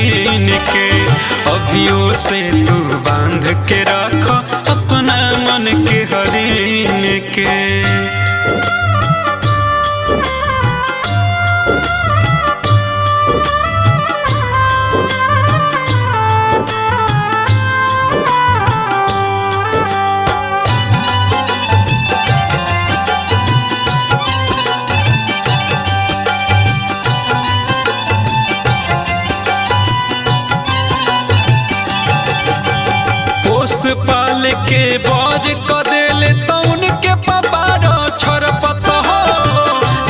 हरीन के। अभियो से तू बांध के रख अपना मन के हरीन के। पाल के बर कदेले तो उनके पबारो छरपत हो।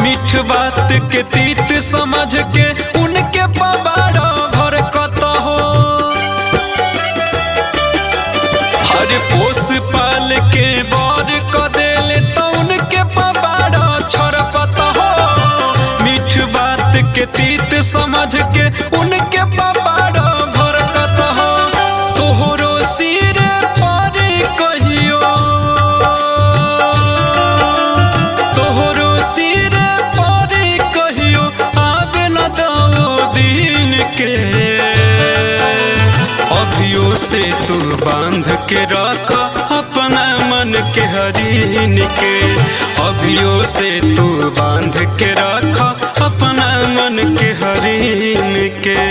मीठ बात के तीत समझ के उनके पबारो भरकत हो। हर पोस पाल के बर कदेले तो उनके पबारो छरपत हो। मीठ बात के तीत समझ के उनके पबारो भरकत हो। तोहरो सिर से तू बांध के रख अपना मन के हरीन के। अभियो से तू बांध के रख अपना मन के हरीन के।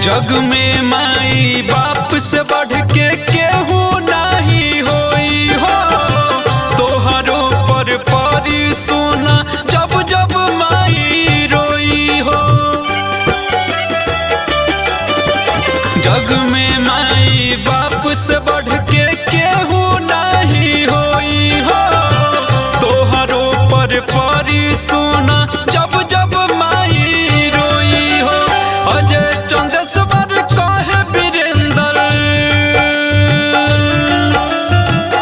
जग में माई बाप से बढ़ के केहू नहीं होई हो। तोहरो पर परी सोना जब जब माई रोई हो। जग में माई बाप से बढ़ के केहू नहीं होई हो। तोहरो पर परी सोना जब जब माई रोई हो। अजय चंदेश्वर कहे वीरेंद्र,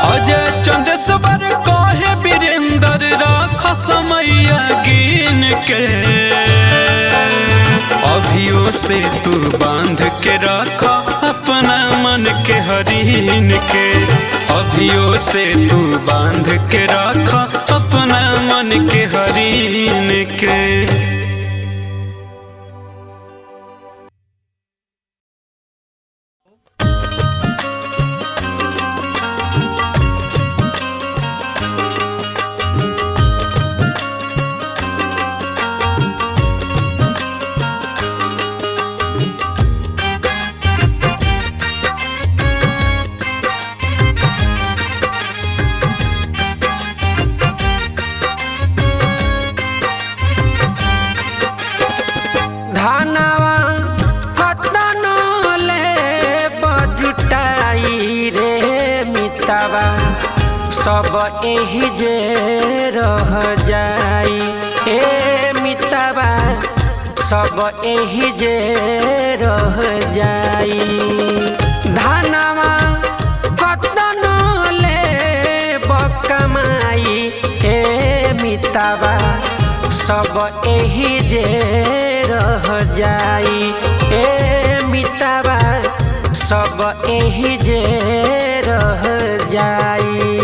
अजय चंदेश्वर कहे वीरेंद्र राख समैया गिन के। अभियो से तू बांध के रख अपना मन के हरीन के। अभियो से तू बांध के रख अपना मन के हरीन के। सब एही जे रह जाई ए मितवा, सब एही जे रह जाई। धनवा कतन ले बकमाई ए मितवा, सब एही जे रह जाई ए मितवा, सब एही जे रह जाई।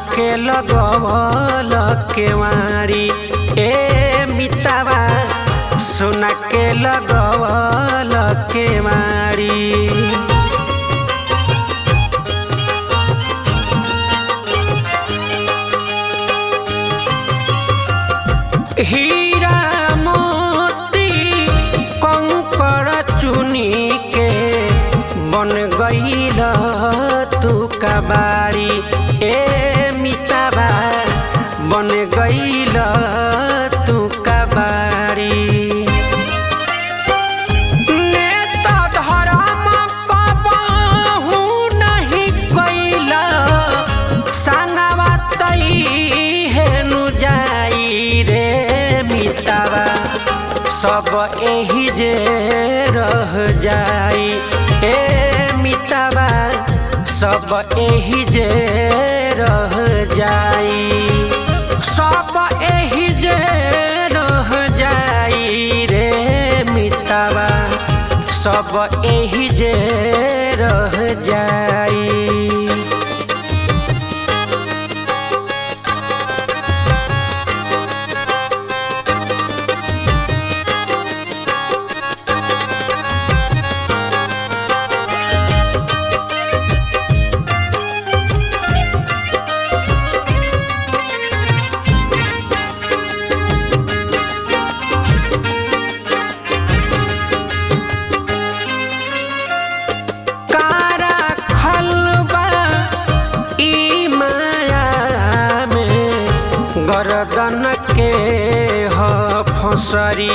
के लगवल केवाड़ी ए मितवा, सोना के लगवल केवाड़ी। हीरा मोती कंकड़ चुनी के कबाड़ी ए मितावा बन गईल तू कबाड़ी। नेता धर्म कबहू नहीं कईल संगवा तई हेनु जाई रे मितावा सब एही जे रह जाई ए मितावा सब एही जे रह जाई सब एही जे रह जाई रे मितावा सब एही जे रह जाई। गर्दन के ह फसरी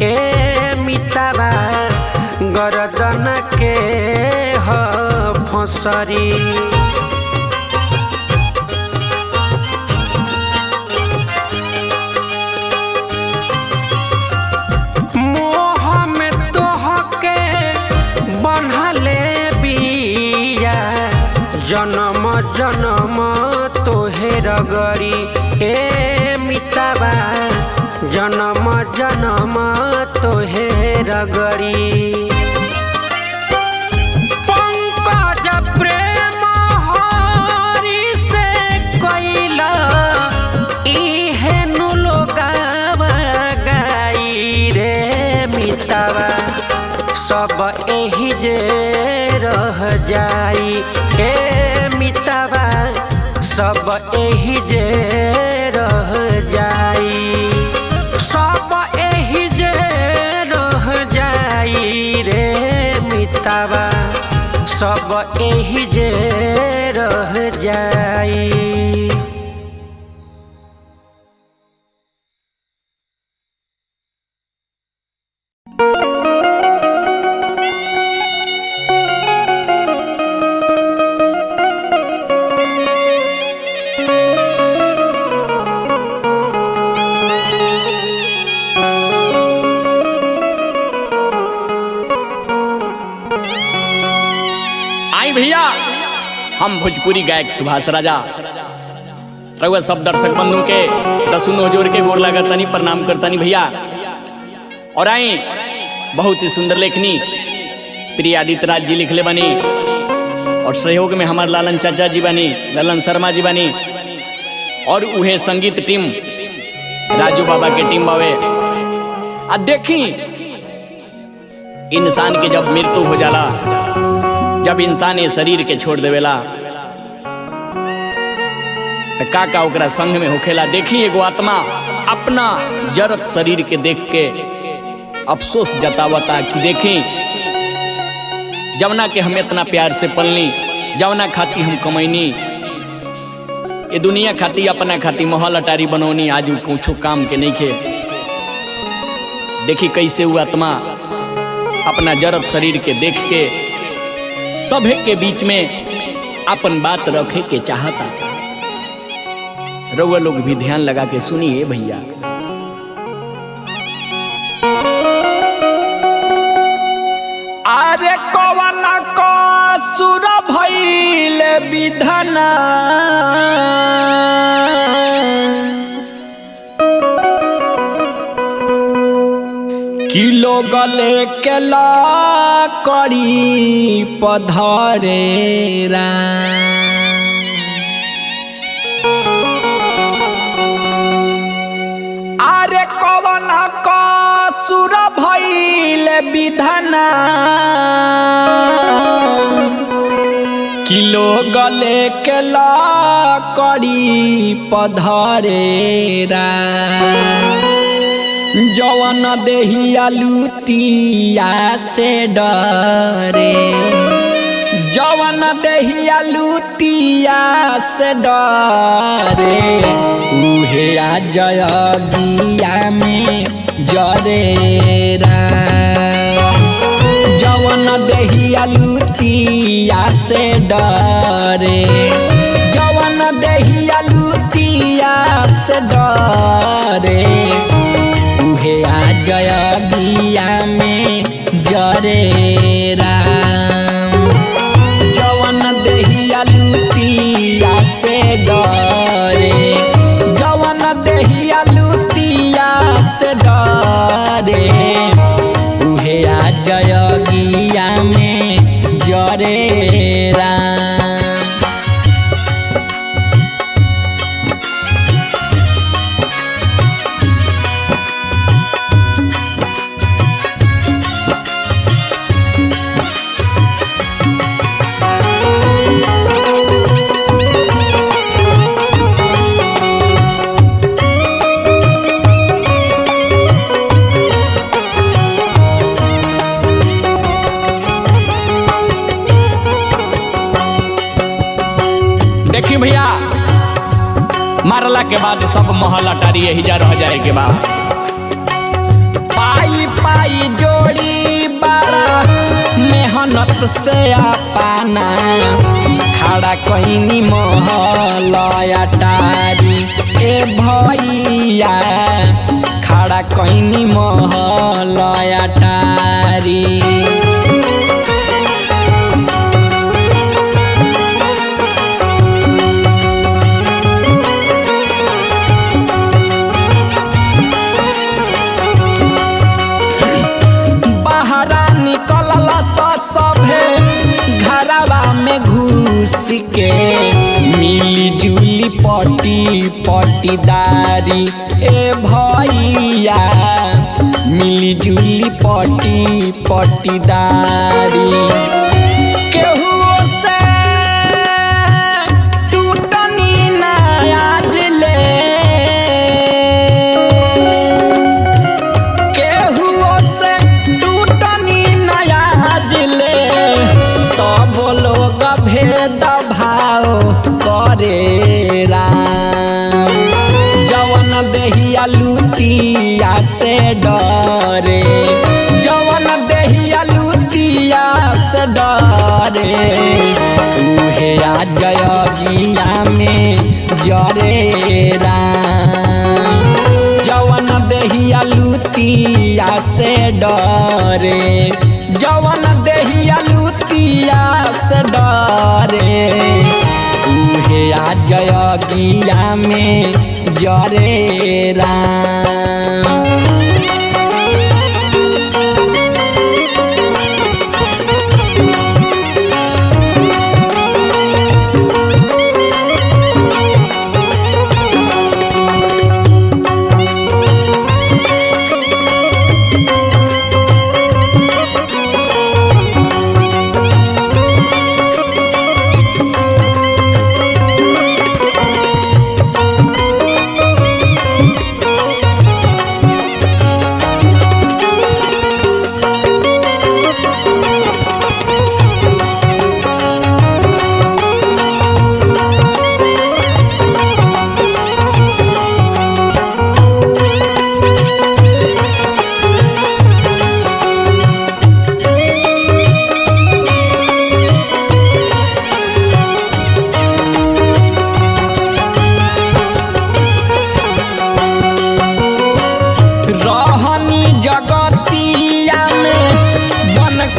ए मितावा गर्दन के ह फसरी। मोह में तोहके बन्हले बिया जन्म जन्म तोहे रगरी ए मितावा जन्म जन्म तोहे रगरी। पंकज प्रेम हरि से कइला इहेनु लोगावा गाई रे मितावा सब एही जे रह जाई ए मितावा सब एही जे रह जाई सब एही जे रह जाई रे मितावा सब एही जे रह जाई। भैया हम भोजपुरी गायक सुभाष राजा रउआ सब दर्शक बंधु के दसुनो जोर के गोर लागतनी प्रणाम करतनी भैया। और आई बहुत ही सुंदर लेखनी प्रिय आदित्य राज जी लिखले बनी और सहयोग में हमारे लालन चाचा जी बनी ललन शर्मा जी बनी और उहे संगीत टीम राजू बाबा के टीम बावे। अब देखी इंसान की जब मृत्यु हो जाला जब इंसान ये शरीर के छोड़ देवेला तो का ओकरा संग में होखेला। देखी एगो आत्मा अपना जरत शरीर के देख के अफसोस जतावता कि देखी जवना के हम इतना प्यार से पलनी जवना खाती हम कमैनी ये दुनिया खाती अपना खाती महल अटारी बनौनी आज कुछ काम के नहीं खे। देखी कैसे वो आत्मा अपना जरत शरीर के देख के सभे के बीच में अपन बात रखे के चाहता। रउआ लोग भी ध्यान लगा के सुनिए भैया। अरे कवन कसुर भइल विधना किलो गले के ला करी पधरेरा अरे कवन कसुर भइल विधना किलो गले के ला करी पधरेरा जवन देहिया लुतिया से डरे जवन देहिया देहिया लुतिया से डरे उहे आ जयगिया में जरेरा जवन देहिया लुतिया से डरे जवन देहिया लुतिया से डरे उहे आ जयगिया में जरेरा जवन देहिया लुतिया से डरे जवन देहिया लुतिया से डरे उहे आ जयगिया में जरेरा देखी भैया मारला के बाद सब महल अटारी यही जा रह जाए के बाद पाई पाई जोड़ी बारा मेहनत से पाना खड़ा कहीं महल अटारी ए भैया खड़ा कहीं महल अटारी सभे घरवा में घुस के मिली जुली पटी पटीदारी ए भैया मिली जुली पटी पटीदारी केहू से टूटनी ना आज ले केहू से टूटनी नया ले तब लोग भेद भाव करे राम जवन देहिया लुतिया से डरे जवन देहिया लुतिया से डरे उहे आ जयगिया में जरे राम जवन देहिया लुतिया से डरे जवन देहिया लुतिया से डरे उहे आ जयगिया में जरे राम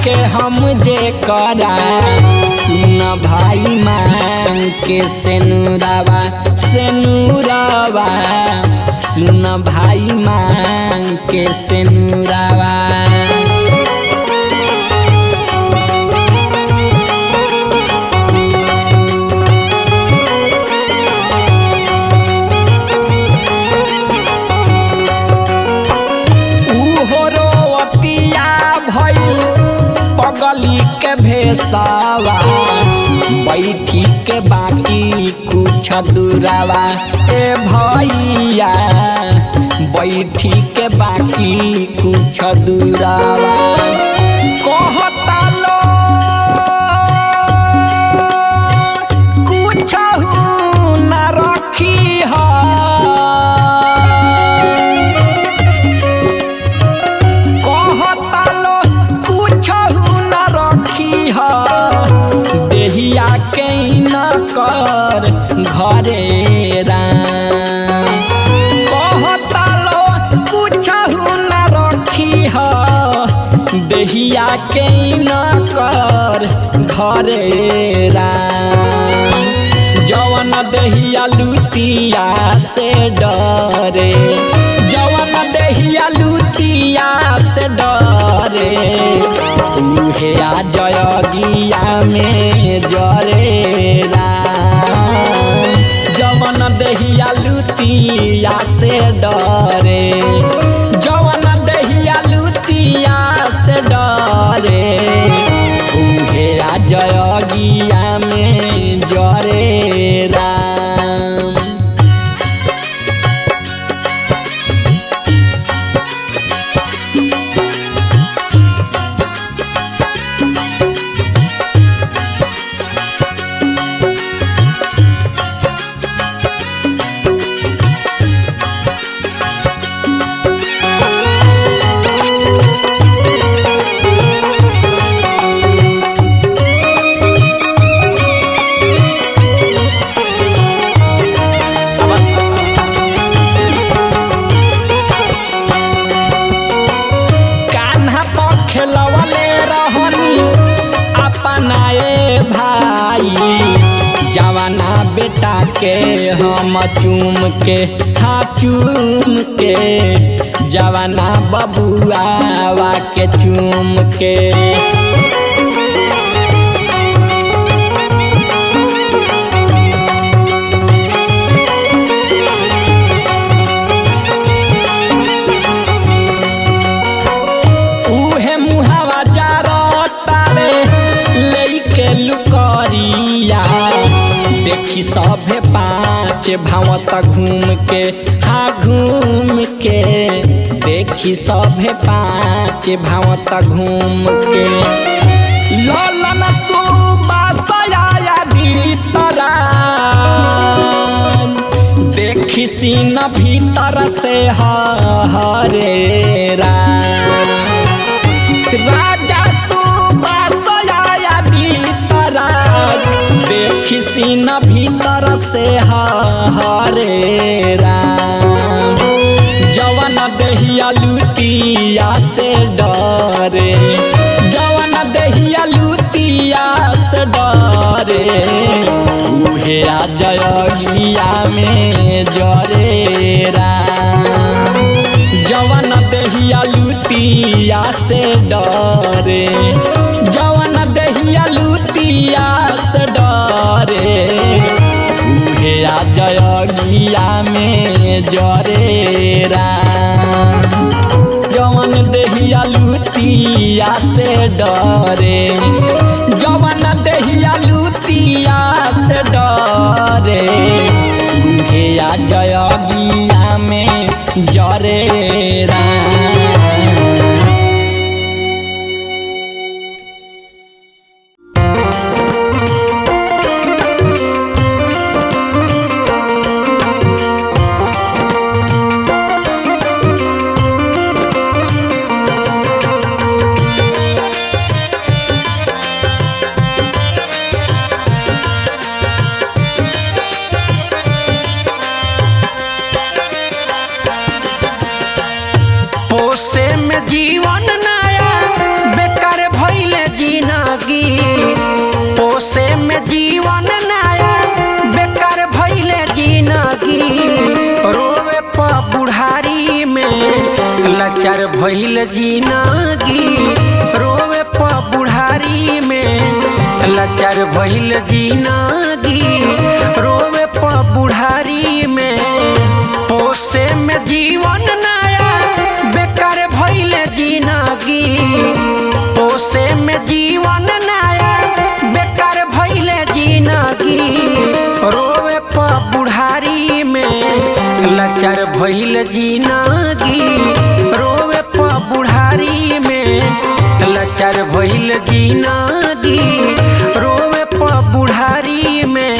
के हम जे करा सुन भाई मांग के सेनुरावा सेनुरावा सुन भाई मांग के सेनुरावा के भेसावा बैठी के बाकी कुछ दूरावा ए भैया बैठी के बाकी कुछ दूरावा कहता लो देहिया के न कर घरे राम कहता लो कुछहु न रखी देहिया के न कर घरे राम जवन देहिया लुतिया से डरे जवन देहिया लुतिया से डरे उहे आ जयगिया में जरे राम जवन देहिया लुतिया से डरे जवन देहिया लुतिया से डरे उहे आ जयगिया में जरे राम जवाना बेटा के हम चूम के हाँ चूम के जवाना बबुआवा के चूम के उहे मुहावा जारतारे लेके लुकरिया देखी सभे पाँच भावत घूम के हाँ घूम के देखी सभे पाँच भावत घूम के ललन सुबासया भीतरा देखी सीन भीतर से हरे राजा सुबासया भीतरा देखी सीन भीतर से हरे राम जवन देहिया लुटिया से डरे जवन देहिया लुटिया से डरे उहे आ जयगिया में जरे राम जवन देहिया लुटिया से डरे जवन देहिया लुटिया से डरे उहे आ जयगिया में जरे राम जवन देहिया लुटिया से डरे जवन देहिया लुटिया से डरे उहे आ जयगिया में जरे राम जीवन नया बेकार भइले जिंदगी पोसे में जीवन नया बेकार भइले जिंदगी रोवे प बुढ़ारी में लाचार भइले जिंदगी रोवे प बुढ़ारी में लाचार भइले जिंदगी रोवे प बुढ़ारी में पोसे में जीवन नया बेकार भइले जिंदगी पोसे में जीवन नया बेकार भइले जिंदगी रोवे प बुढ़ारी में लाचार भइले जिंदगी रोवे प बुढ़ारी में लाचार भइले जिंदगी रोवे प बुढ़ारी में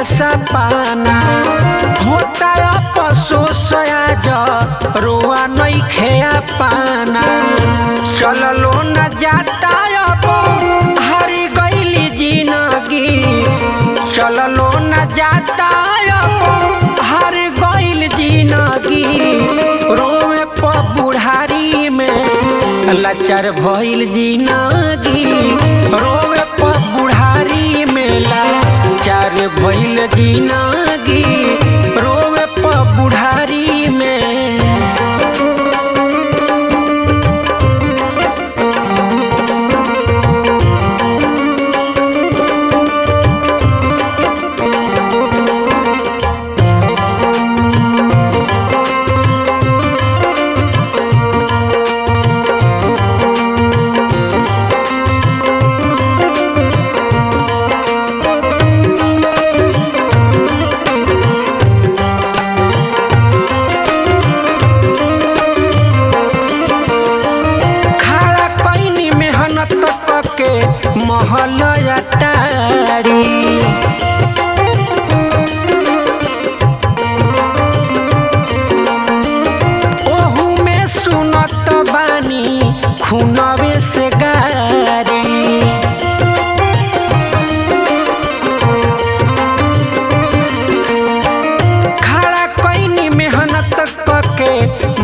सपना होता अफसोस आज रोआ नहीं खेया पाना चललो न जाता अब हरी गईली जिंदगी चललो न जाता अब हर गईल जिंदगी रोवे प बुढ़ारी में लाचार भइल जिंदगी रोवे प बुढ़ारी में लाचार भइल जिंदगी रोवे प बुढ़ारी में। महल अटारी ओहू में सुनत बानी खुनवे से गारी खड़ा कैनी मेहनत करके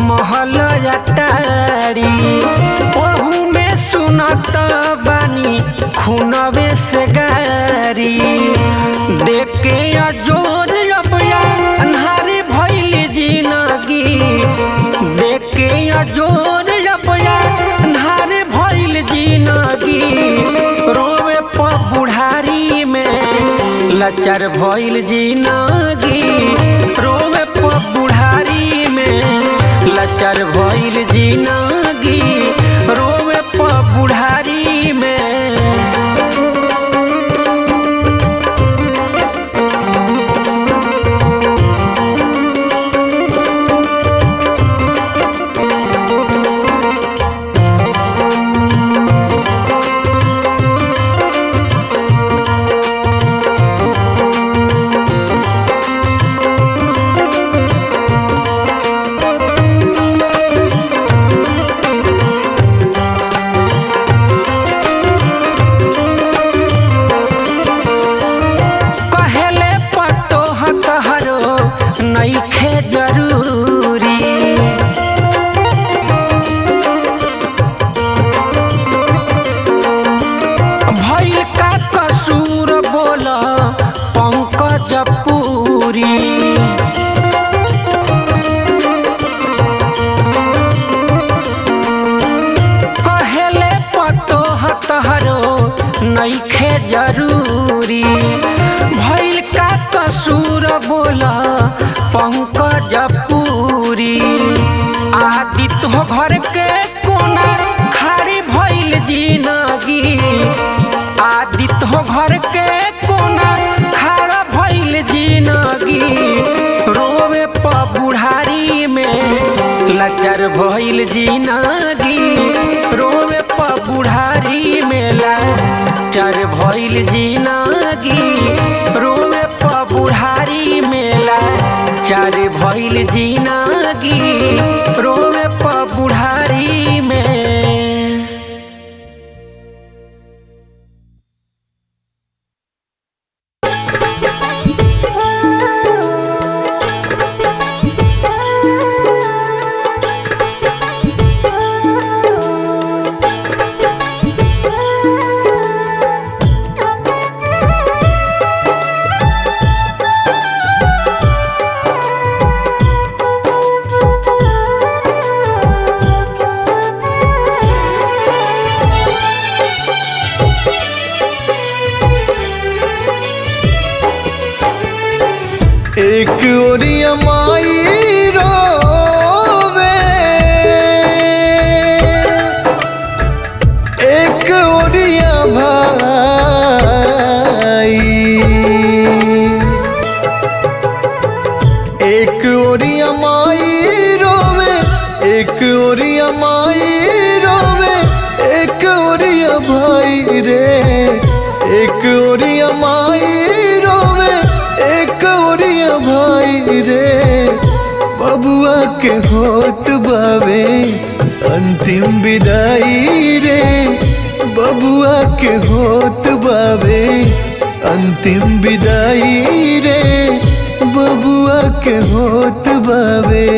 महल अटारी ओहू में सुनत बानी खुनवे से गारी देखे अजोर अबया अन्हारे भइल जिंदगी देखे अजोर अबया अन्हारे भइल जिंदगी रोवे प बुढ़ारी में लाचार भइल जिंदगी रोवे प बुढ़ारी में लाचार भइल जिंदगी रोवे प बुढ़ारी में। नइखे जरूरी भइल का कसूर बोल पंकज पूरी कहेले पतोह तहरो नइखे जरूरी भइल का कसूर बोला पंकज पूरी आदित्य हो घर के कोना खाड़ी भइल जिंदगी आदित्य हो घर के कोना खाड़ा भइल जिंदगी रोवे प बुढ़ारी में लाचार भइल जिंदगी रोवे प बुढ़ारी में लाचार भइल जिंदगी रोवे प बुढ़ारी में लाचार भइल जिंदगी रोवे प बुढ़ारी में। एक ओरिया माई रोवे एक ओरिया भाई एक ओरिया माई रोवे एक ओरिया माई रोवे एक ओरिया भाई रे एक ओरिया माई रोवे के होत बावे अंतिम विदाई रे, बबुआ के होत बावे अंतिम विदाई रे, बबुआ के होत बावे।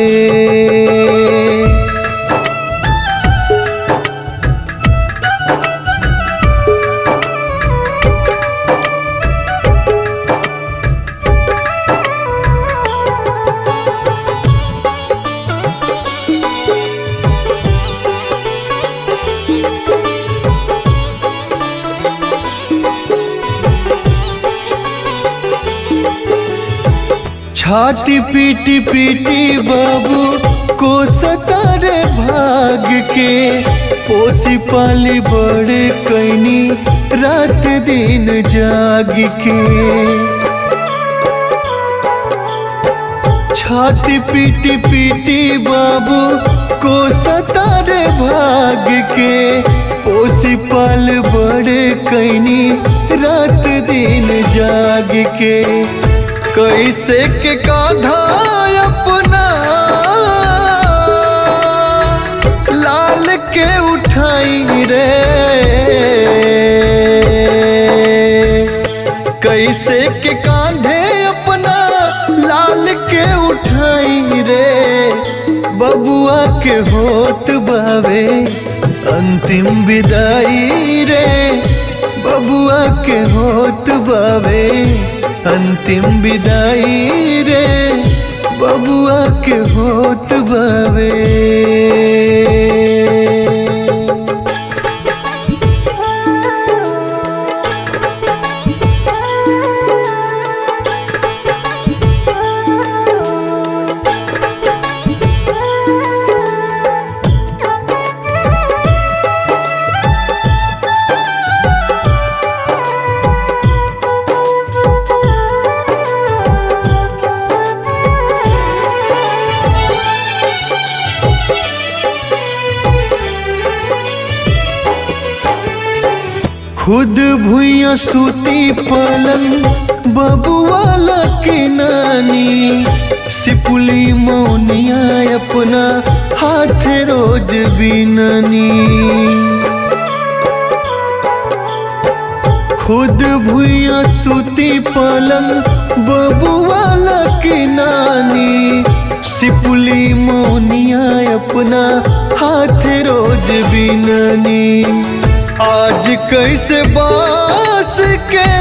छाती पीटी पीटी बाबू को सतारे भाग के, पोसी पाली बड़े कैनी रात दिन जाग के। छाती पीटी पीटी बाबू को सतारे भाग के, पोसी पाल बड़े कैनी रात दिन जाग के। कैसे के कांधा अपना लाल के उठाई रे, कैसे के कांधे अपना लाल के उठाई रे, बबुआ के होत बावे अंतिम विदाई रे, बबुआ के होत बावे अंतिम विदाई रे, बबुआ के होत बावे। खुद भुइया सूती पलंग बबुआला के नानी, सिपुली मौनिया अपना हाथ रोज बिननी। खुद भुइया सूती पलंग बबुआला के नानी, सिपुली मौनिया अपना हाथ रोज बिननी। आज कैसे बास के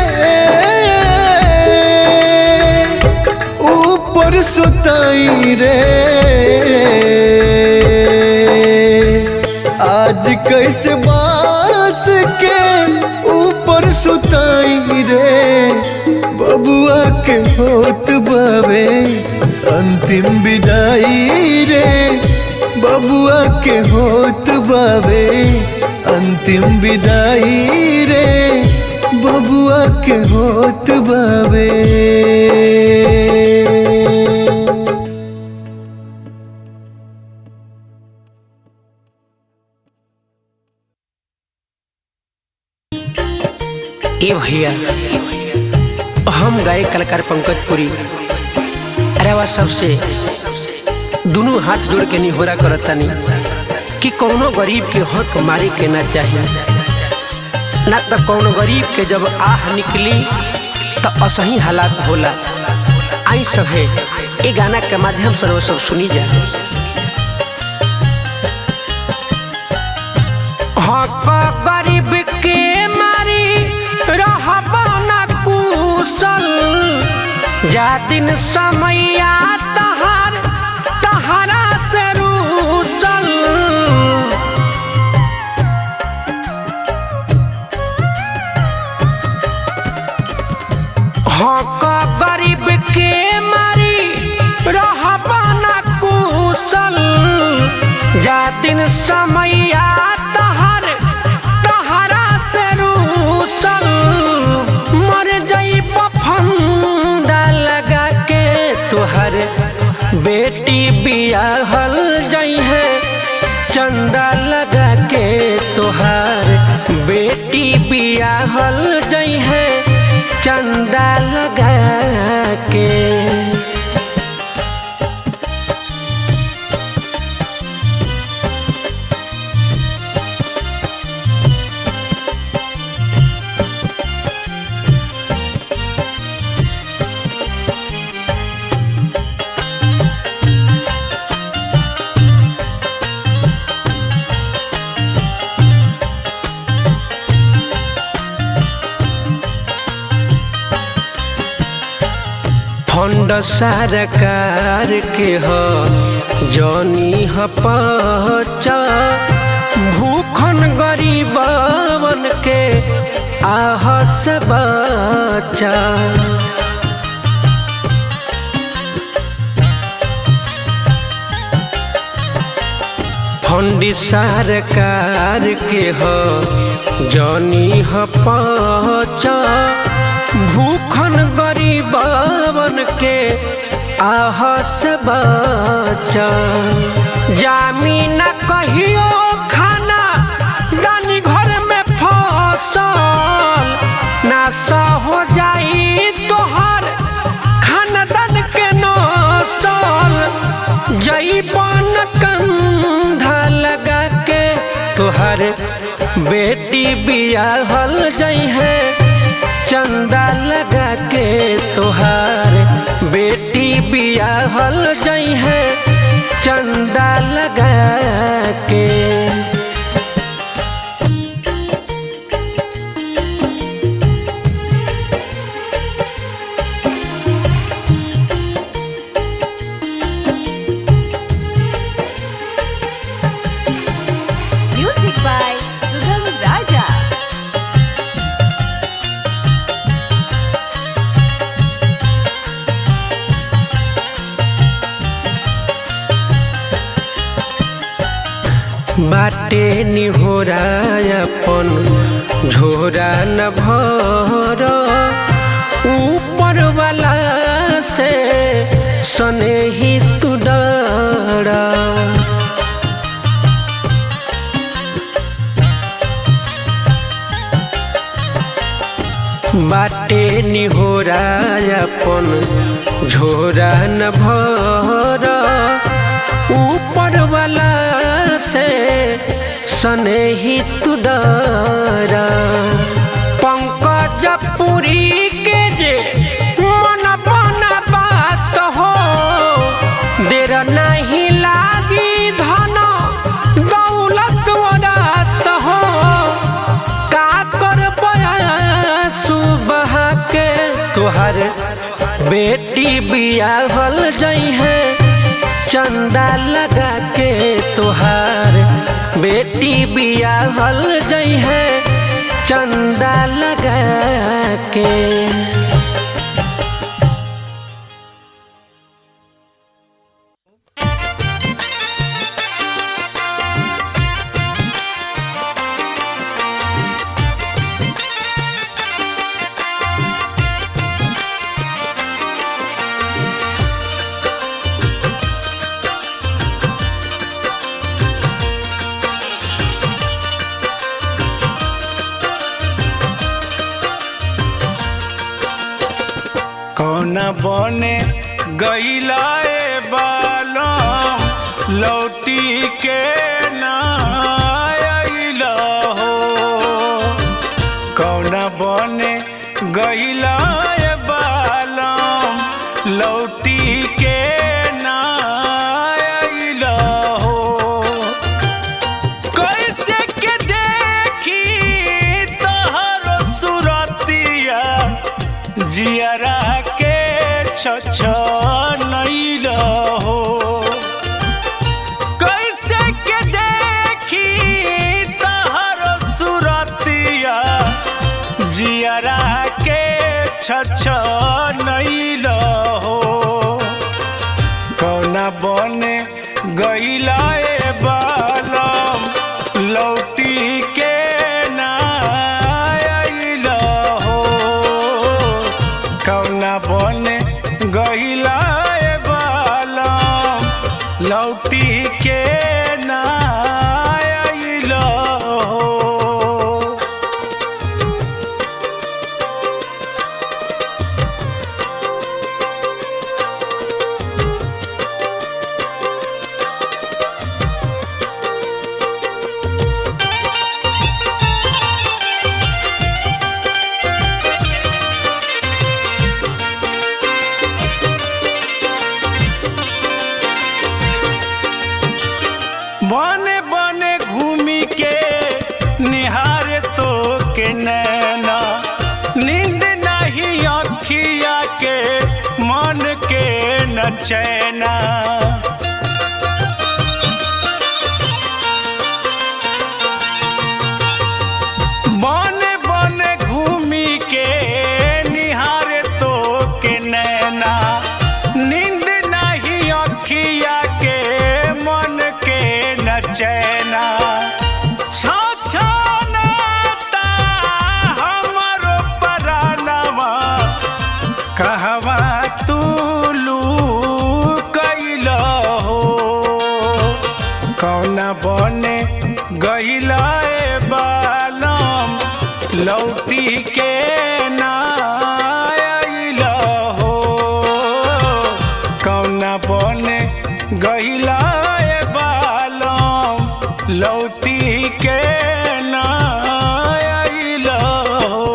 ऊपर सुताई रे, आज कैसे बास के ऊपर सुताई रे, बबुआ के होत बावे अंतिम विदाई रे, बबुआ के होत बावे अंतिम विदाई रे, बबुआ के होत बावे। ए भैया, हम गायक कलाकार पंकज पुरी अरेवा सबसे दोनों हाथ जोड़ के निहोरा करतानी कि कौनो गरीब के हक मारे के ना चाहिए, ना तो कौनो गरीब के जब आह निकली तो असही हालात होला। आई सभे ये गाना के माध्यम से वो सब सुनी जाए। हक गरीब के मारी रहबा ना कुशल, जा दिन समैया तहारा से रूसल। हक गरीब के मारी रहबा ना कुशल, जा दिन समैया तहारा से रूसल। मर जाइब फंदा लगा के तुहर बेटी बियाहल जाई है, चंदा लगा के तुहार बेटी बियाहल जाई है, चंदा लगा के। फंड सरकार के ह जौनी ह पचा भूखन गरीबन के आह से बचा। फंड सरकार के ह जौनी ह पचा भूखन गरीबन के आह से बचा। जामीन कहियो खाना दानी घर में फसल नाशा हो जाई तोहर खानदान के नसल। जईबन कंधा लगा के तोहर बेटी बियाहल जई है चंदा लगा के तोहार बेटी बियाहल जई है चंदा लगा के। Music by Sugam Raja. बाटे निहोरा अपन झोरा न भर ऊपर वाला से सने ही तू डरा। बाटे निहोरा अपन झोरा न भर ऊपर वाला से सने ही तू डरा। पंकज पुरी के जे मन बना बात हो देर नहीं लागी धन दौलत रात हो। का कर सुबह के तोहर बेटी बियाहल जई है चंदा लगा के तोहार बेटी बियाहल जई है चंदा लगा के। कौना बने गईला ए बालम लौटी के ना आइला हो। कौना बने गईला ए बालम लौटी के ना आइला हो। कैसे के देखी तोहर सुरतिया जियरा के छछनैल हो। कैसे के देखी तोहर सुरतिया जियरा के छछनैल हो। कौना बने गईला ए बालम लौटी के ना आइला हो। कौना बने गईला ए बालम लौटी के ना आइला हो। बने बने घूमी के निहार तो के नैना नींद नहीं अखिया के मन चैना। बने बने घूमी के निहारे तो के नैना, नींद नहीं अखिया के मन के न चैना। छछनाता हमरो परानवा, कहवा तू लू कैला हो, कौना बने गईला ए बालम, लौटी के ना आइला हो, कौना बने गईला ए बालम, लौटी के ना आइला हो।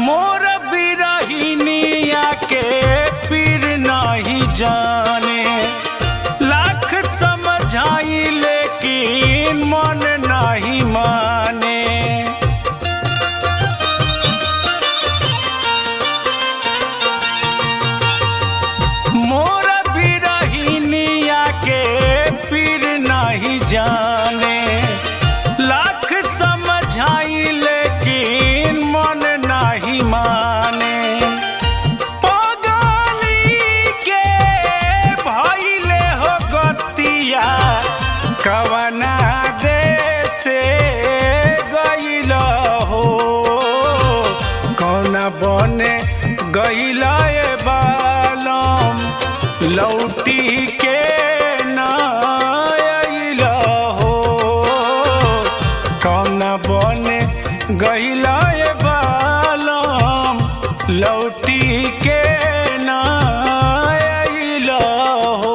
मोर बिरहिनिया के पीर नहीं जाने, लाख समझाई लेकिन मन नहीं माने। मोर बिरहिनिया के पीर नहीं जाने, लाख समझाई लेकिन मन नहीं माने। पगली के भइले हो गतिया, कवना देशे गइला हो, कौना बने गइला ए बालम, लौटी के ना आइला हो, कौना बने गइला ए बालम, लौटी के ना आइला हो।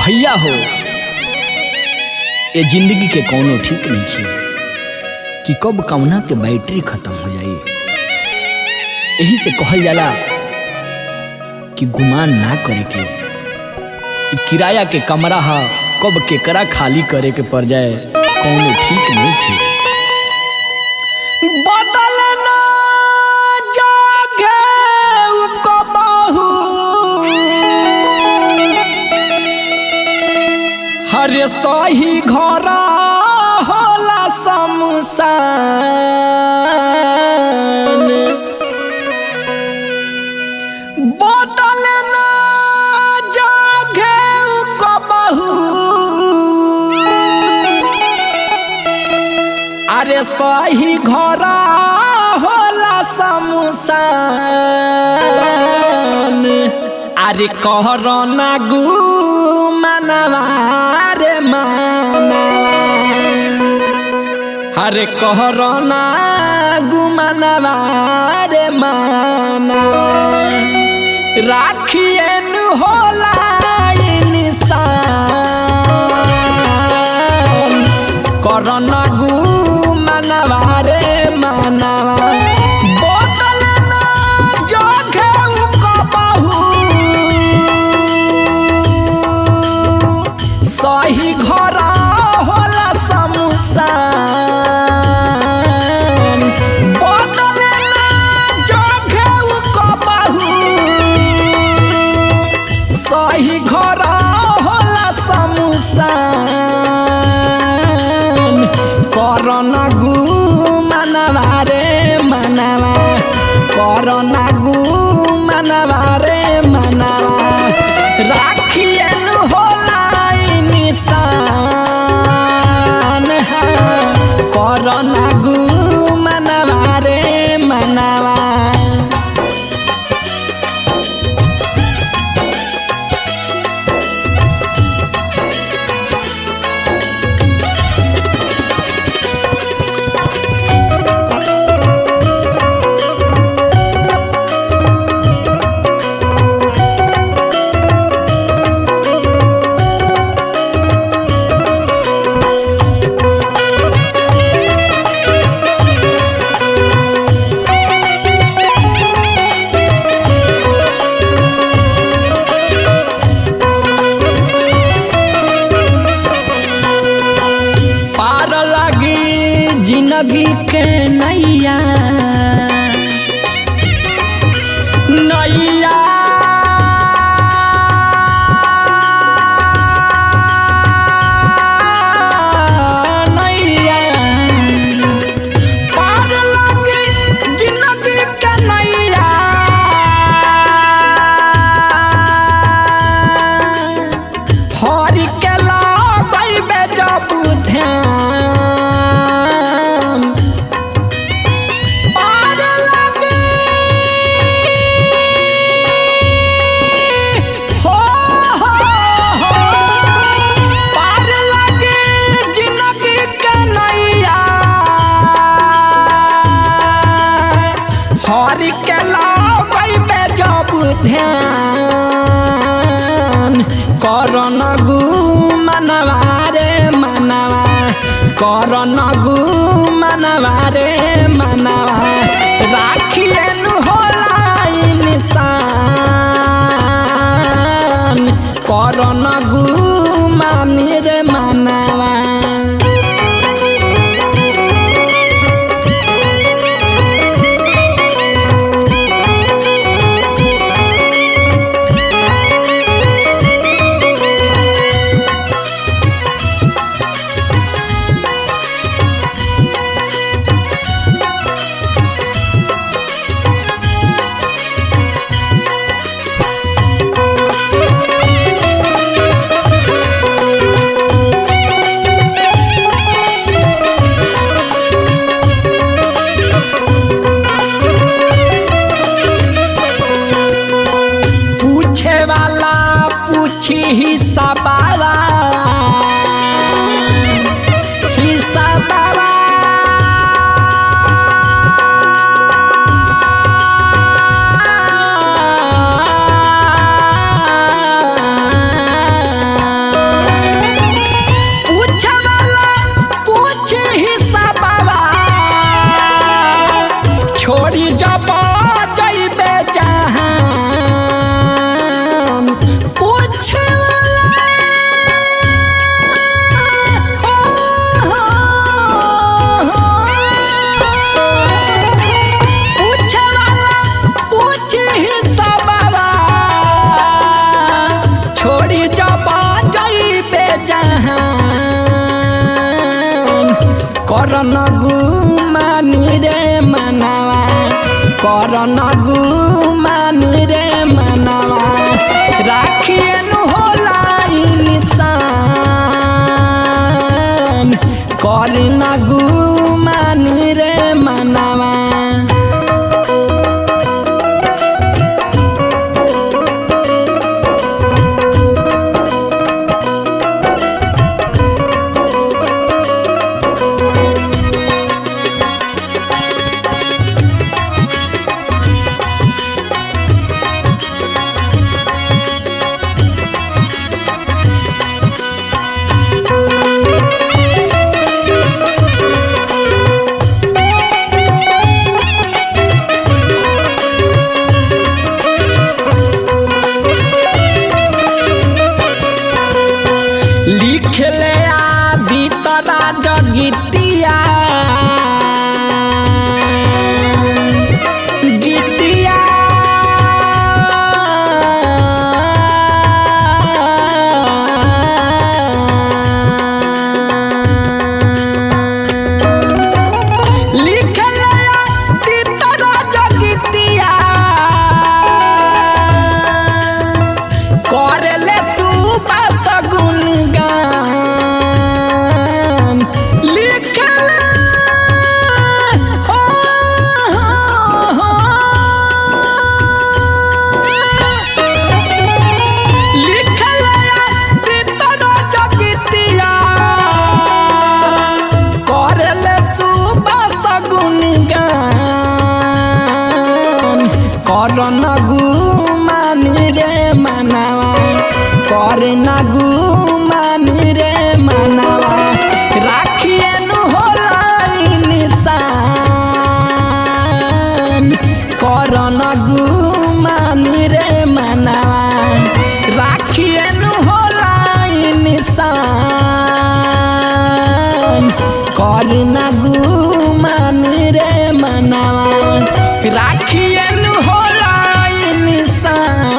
भैया हो, ये जिंदगी के कोनो ठीक नहीं है कि कब कौना के बैटरी खत्म हो जाए। यही से कहल जाला कि गुमान ना करे के, किराया के कमरा हा कब केकरा खाली करे के पड़ जाए, कोनो ठीक नहीं है। बदलना जागे कबहू, हरे सही घरा होला शमशान। बदलना जागे कबहू, अरे सही घरा होला शमशान। अरे कहरो ना गु मनवा रे मनवा, अरे कहरो ना गु मनवा रे मनवा। राखिए न होला इंसान, करो ना गु मनवा रे मनवा। बोतल ना जोखे कबहू, सही घरा होला शमशान। बोतल ना जोखे कबहू, सही घरा होला शमशान। कर जिंदगी के नैया नैया ध्यान करन गु मनवा रे मनवा करन गु मनवा रे मनवा राखिए नु होला निशान करन गु मानी रे मनवा हिसाबावा हिसाबावा पूछवाला पूछ हिसाबावा छोड़ी जब जइबे जहां करन गु मानी रे मनवा करन गु मानी रे मनवा राखिए नु होला निशान करन गु मानी रे मनवा लिखले आदि तरा जगितिया गीतिया लिखले आदि तरा जगितिया करले सुबह सगुन करन गु मानी रे मनवा करन गु मानी रे मनवा राखिए नु होला निशान करन गु मानी रे मनवा राखिए नु होला निशान करन गु राखिए नु होला इंसान।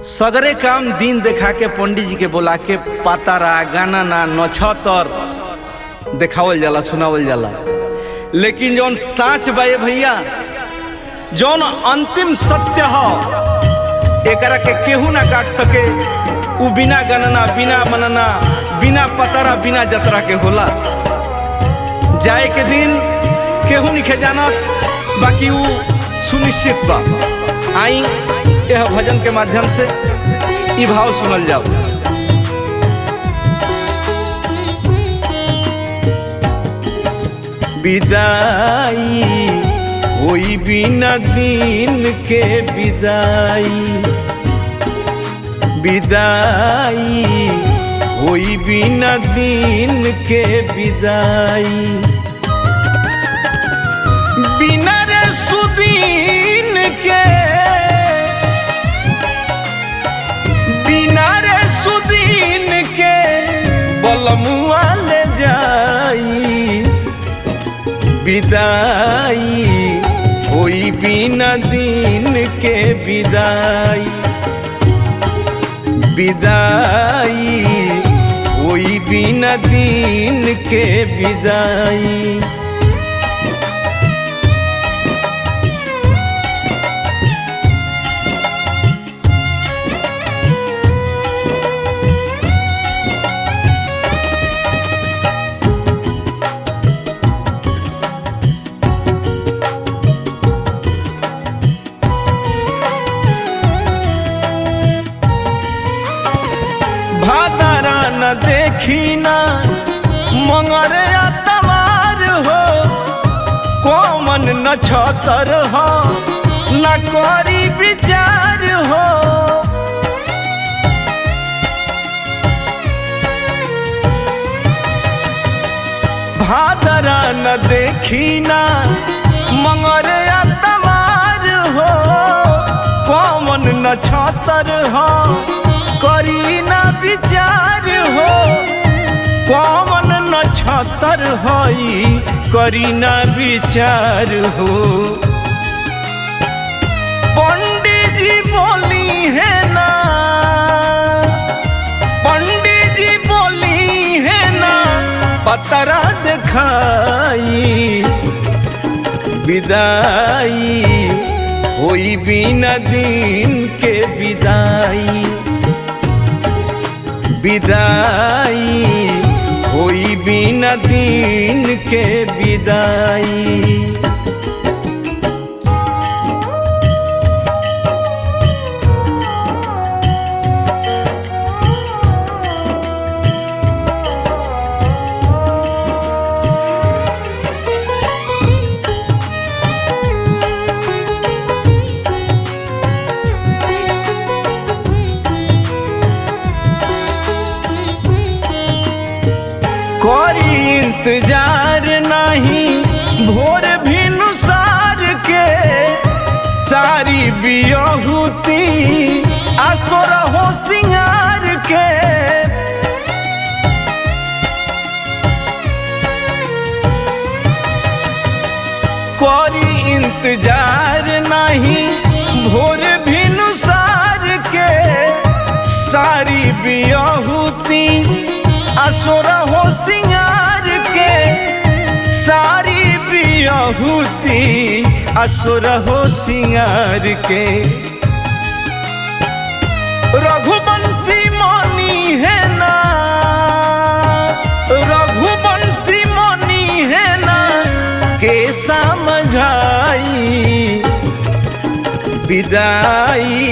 सगरे काम दिन देखा के पंडित जी के बोला के पातारा गाना ना नछतर देखावल जाला सुनावल जाला, लेकिन जौन साच बा भैया जौन अंतिम सत्य हो एकरा के केहू ना काट सके। उ बिना गणना बिना मनना बिना पतारा बिना जतरा के होला। जाए के दिन केहू नहीं जानत, बाकी उ सुनिश्चित बा। आई यह भजन के माध्यम से ई भाव सुनल जाओ। विदाई होई बिना दिन के विदाई, विदाई होई बिना दिन के विदाई, बिना रे सुदीन के सुदीन के बलमुआ ले जाई। विदाई होई बिना दिन के विदाई, विदाई होई बिना दिन के विदाई। भादरा न देखी ना मंगरे तवार हो, कोमन न छतर हो न करी विचार हो। भादरा न देखी ना मंगरे तवार हो, कोमन न छतर हो करी ना विचार हो। कौन न छतर होई करी ना विचार हो। पंडित जी बोली है ना, पंडित जी बोली है ना पतरा दिखाई। विदाई होई बिना दिन के विदाई, विदाई होई बिना दिन के विदाई। कोरी इंतजार नहीं भोर भी नुसार के, सारी बियहुती आसोर हो सिंगार के। कोरी इंतजार नहीं भोर भी नुसार के, सारी बियहुती असुर हो सिंगार के। सारी बियहुती असुर हो सिंगार के। रघुवंशी मनी है ना, रघुवंशी मनी है ना के समझाई। विदाई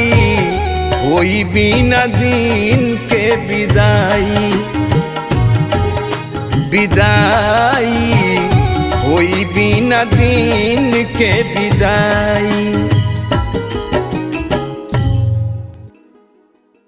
होई बिना दिन के विदाई, विदाई होई बिना दिन के विदाई।